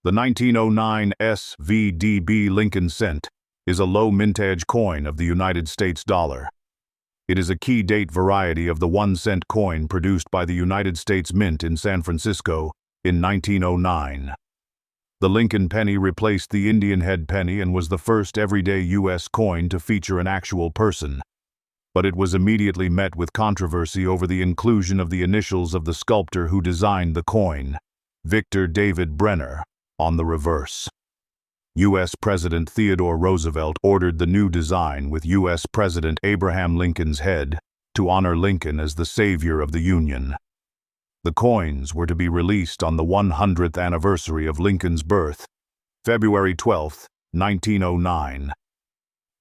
The 1909 S VDB Lincoln Cent is a low mintage coin of the United States dollar. It is a key date variety of the 1-cent coin produced by the United States Mint in San Francisco in 1909. The Lincoln penny replaced the Indian head penny and was the first everyday U.S. coin to feature an actual person. But it was immediately met with controversy over the inclusion of the initials of the sculptor who designed the coin, Victor David Brenner, on the reverse. U.S. President Theodore Roosevelt ordered the new design with U.S. President Abraham Lincoln's head to honor Lincoln as the savior of the Union. The coins were to be released on the 100th anniversary of Lincoln's birth, February 12, 1909.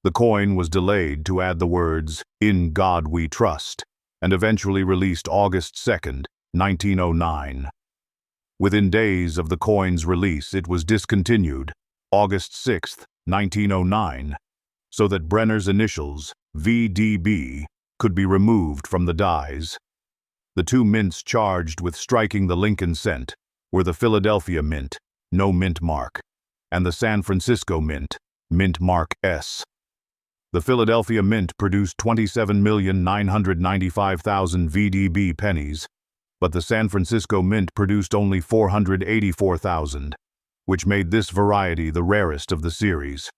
The coin was delayed to add the words, "In God We Trust," and eventually released August 2, 1909. Within days of the coin's release, it was discontinued, August 6, 1909, so that Brenner's initials, VDB, could be removed from the dies. The two mints charged with striking the Lincoln Cent were the Philadelphia Mint, no mint mark, and the San Francisco Mint, mint mark S. The Philadelphia Mint produced 27,995,000 VDB pennies, but the San Francisco Mint produced only 484,000, which made this variety the rarest of the series.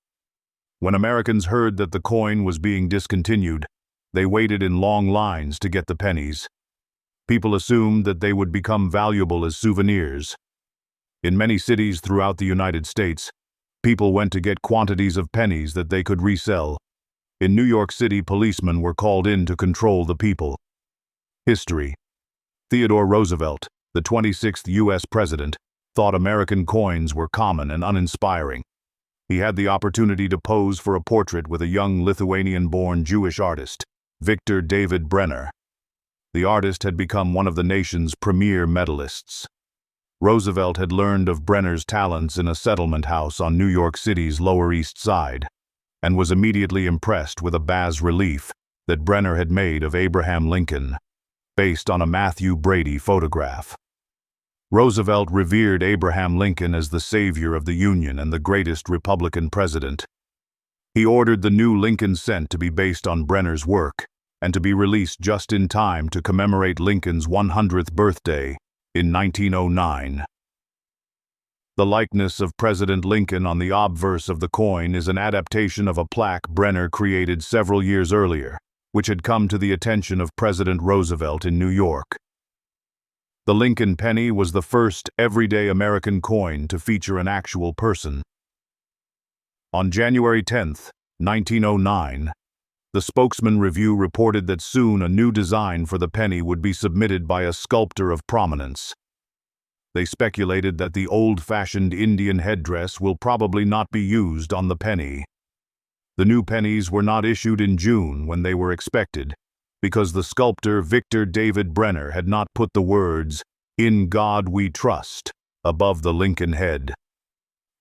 When Americans heard that the coin was being discontinued, they waited in long lines to get the pennies. People assumed that they would become valuable as souvenirs. In many cities throughout the United States, people went to get quantities of pennies that they could resell. In New York City, policemen were called in to control the people. History. Theodore Roosevelt, the 26th U.S. President, thought American coins were common and uninspiring. He had the opportunity to pose for a portrait with a young Lithuanian-born Jewish artist, Victor David Brenner. The artist had become one of the nation's premier medalists. Roosevelt had learned of Brenner's talents in a settlement house on New York City's Lower East Side, and was immediately impressed with a bas-relief that Brenner had made of Abraham Lincoln, based on a Matthew Brady photograph. Roosevelt revered Abraham Lincoln as the savior of the Union and the greatest Republican president. He ordered the new Lincoln Cent to be based on Brenner's work and to be released just in time to commemorate Lincoln's 100th birthday in 1909. The likeness of President Lincoln on the obverse of the coin is an adaptation of a plaque Brenner created several years earlier, which had come to the attention of President Roosevelt in New York. The Lincoln penny was the first everyday American coin to feature an actual person. On January 10, 1909, the Spokesman Review reported that soon a new design for the penny would be submitted by a sculptor of prominence. They speculated that the old-fashioned Indian headdress will probably not be used on the penny. The new pennies were not issued in June when they were expected, because the sculptor Victor David Brenner had not put the words, "In God We Trust," above the Lincoln head.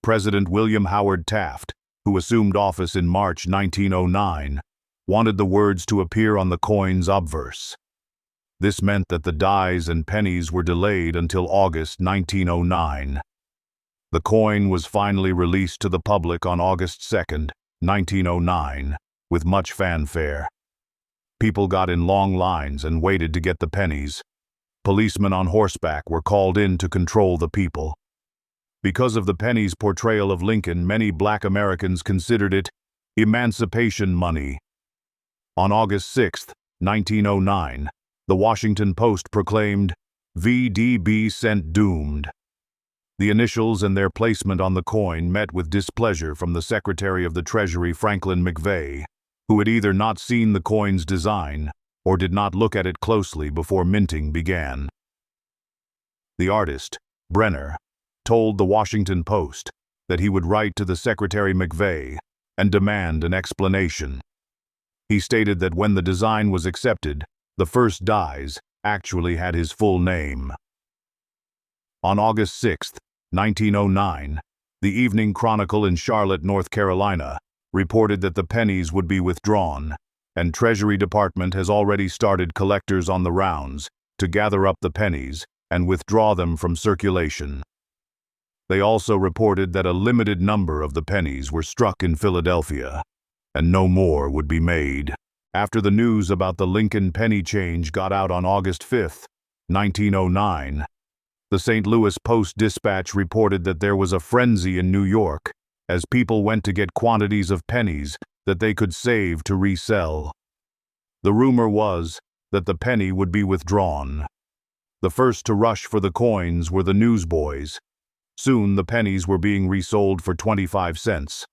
President William Howard Taft, who assumed office in March 1909, wanted the words to appear on the coin's obverse. This meant that the dies and pennies were delayed until August 1909. The coin was finally released to the public on August 2, 1909, with much fanfare. People got in long lines and waited to get the pennies. Policemen on horseback were called in to control the people. Because of the penny's portrayal of Lincoln, many Black Americans considered it emancipation money. On August 6, 1909, the Washington Post proclaimed, "VDB Cent doomed." The initials and their placement on the coin met with displeasure from the Secretary of the Treasury, Franklin McVeigh, who had either not seen the coin's design or did not look at it closely before minting began. The artist, Brenner, told the Washington Post that he would write to the Secretary McVeigh and demand an explanation. He stated that when the design was accepted, the first dies actually had his full name. On August 6, 1909, the Evening Chronicle in Charlotte, North Carolina, reported that the pennies would be withdrawn, and Treasury Department has already started collectors on the rounds to gather up the pennies and withdraw them from circulation. They also reported that a limited number of the pennies were struck in Philadelphia, and no more would be made. After the news about the Lincoln penny change got out on August 5, 1909, the St. Louis Post-Dispatch reported that there was a frenzy in New York as people went to get quantities of pennies that they could save to resell. The rumor was that the penny would be withdrawn. The first to rush for the coins were the newsboys. Soon the pennies were being resold for 25 cents.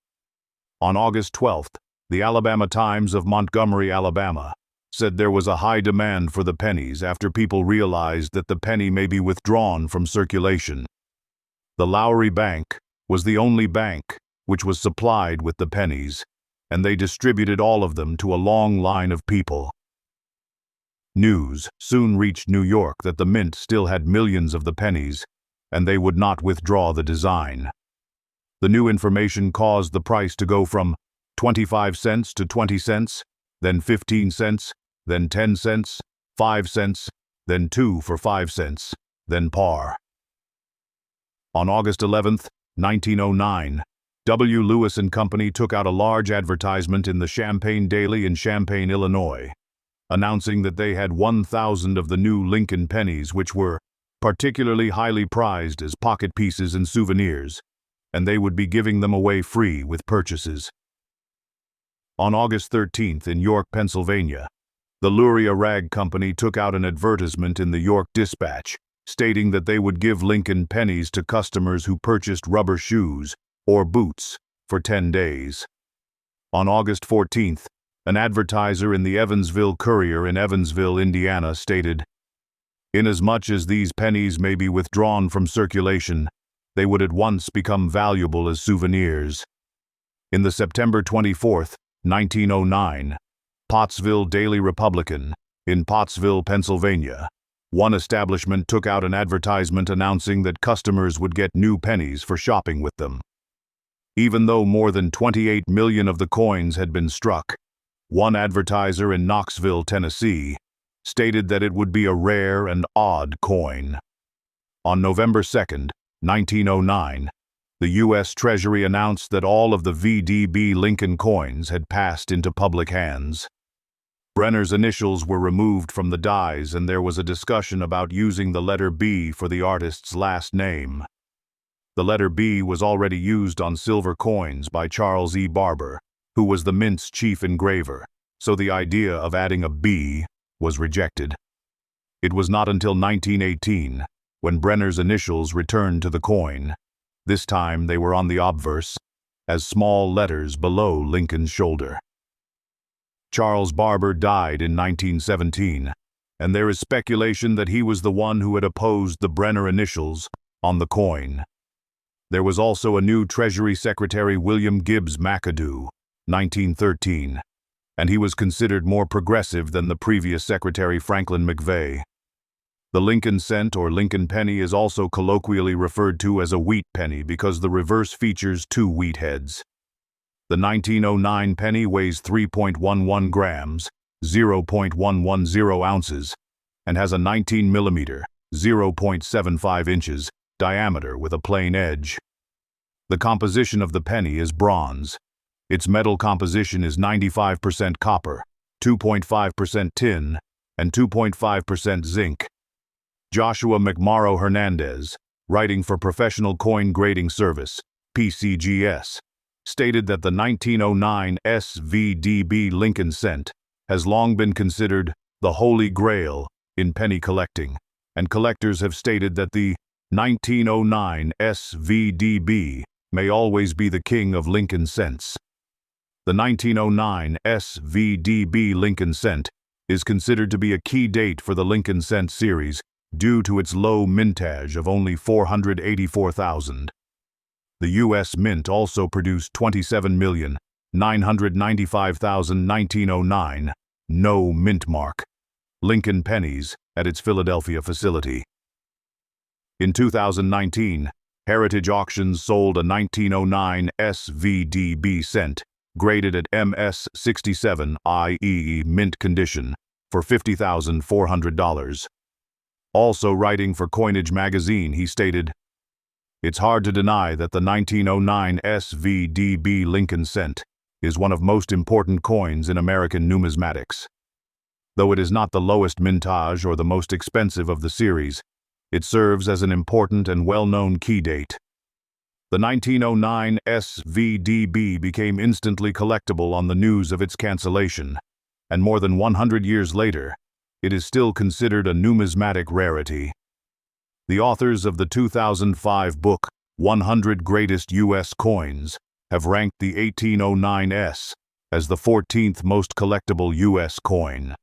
On August 12th, the Alabama Times of Montgomery, Alabama, said there was a high demand for the pennies after people realized that the penny may be withdrawn from circulation. The Lowry Bank was the only bank which was supplied with the pennies, and they distributed all of them to a long line of people. News soon reached New York that the mint still had millions of the pennies, and they would not withdraw the design. The new information caused the price to go from 25 cents to 20 cents, then 15 cents, then 10 cents, 5 cents, then 2 for 5 cents, then par. On August 11, 1909, W. Lewis and Company took out a large advertisement in the Champaign Daily in Champaign, Illinois, announcing that they had 1,000 of the new Lincoln pennies, which were particularly highly prized as pocket pieces and souvenirs, and they would be giving them away free with purchases. On August 13th in York, Pennsylvania, the Luria Rag Company took out an advertisement in the York Dispatch, stating that they would give Lincoln pennies to customers who purchased rubber shoes or boots for 10 days. On August 14th, an advertiser in the Evansville Courier in Evansville, Indiana, stated, "Inasmuch as these pennies may be withdrawn from circulation, they would at once become valuable as souvenirs." In the September 24, 1909, Pottsville Daily Republican, in Pottsville, Pennsylvania, one establishment took out an advertisement announcing that customers would get new pennies for shopping with them. Even though more than 28 million of the coins had been struck, one advertiser in Knoxville, Tennessee, stated that it would be a rare and odd coin. On November 2, 1909, the U.S. Treasury announced that all of the VDB Lincoln coins had passed into public hands. Brenner's initials were removed from the dies, and there was a discussion about using the letter B for the artist's last name. The letter B was already used on silver coins by Charles E. Barber, who was the mint's chief engraver, so the idea of adding a B was rejected. It was not until 1918, when Brenner's initials returned to the coin. This time they were on the obverse, as small letters below Lincoln's shoulder. Charles Barber died in 1917, and there is speculation that he was the one who had opposed the Brenner initials on the coin. There was also a new Treasury Secretary, William Gibbs McAdoo, 1913, and he was considered more progressive than the previous Secretary, Franklin McVeigh. The Lincoln cent or Lincoln penny is also colloquially referred to as a wheat penny because the reverse features 2 wheat heads. The 1909 penny weighs 3.11 grams, 0.110 ounces, and has a 19 millimeter, 0.75 inches, diameter with a plain edge. The composition of the penny is bronze. Its metal composition is 95% copper, 2.5% tin, and 2.5% zinc. Joshua McMorrow Hernandez, writing for Professional Coin Grading Service, PCGS, stated that the 1909 S VDB Lincoln Cent has long been considered the holy grail in penny collecting, and collectors have stated that the 1909 S VDB may always be the king of Lincoln cents. The 1909 S VDB Lincoln Cent is considered to be a key date for the Lincoln Cent series due to its low mintage of only 484,000. The U.S. Mint also produced 27,995,000 1909 no mint mark Lincoln pennies at its Philadelphia facility. In 2019, Heritage Auctions sold a 1909 S VDB cent graded at MS67 i.e. mint condition for $50,400. Also writing for Coinage magazine, he stated, It's hard to deny that the 1909 S VDB Lincoln Cent is one of most important coins in American numismatics. Though it is not the lowest mintage or the most expensive of the series, it serves as an important and well-known key date. The 1909 S VDB became instantly collectible on the news of its cancellation, and more than 100 years later, it is still considered a numismatic rarity. The authors of the 2005 book, 100 Greatest U.S. Coins, have ranked the 1809 S as the 14th most collectible U.S. coin.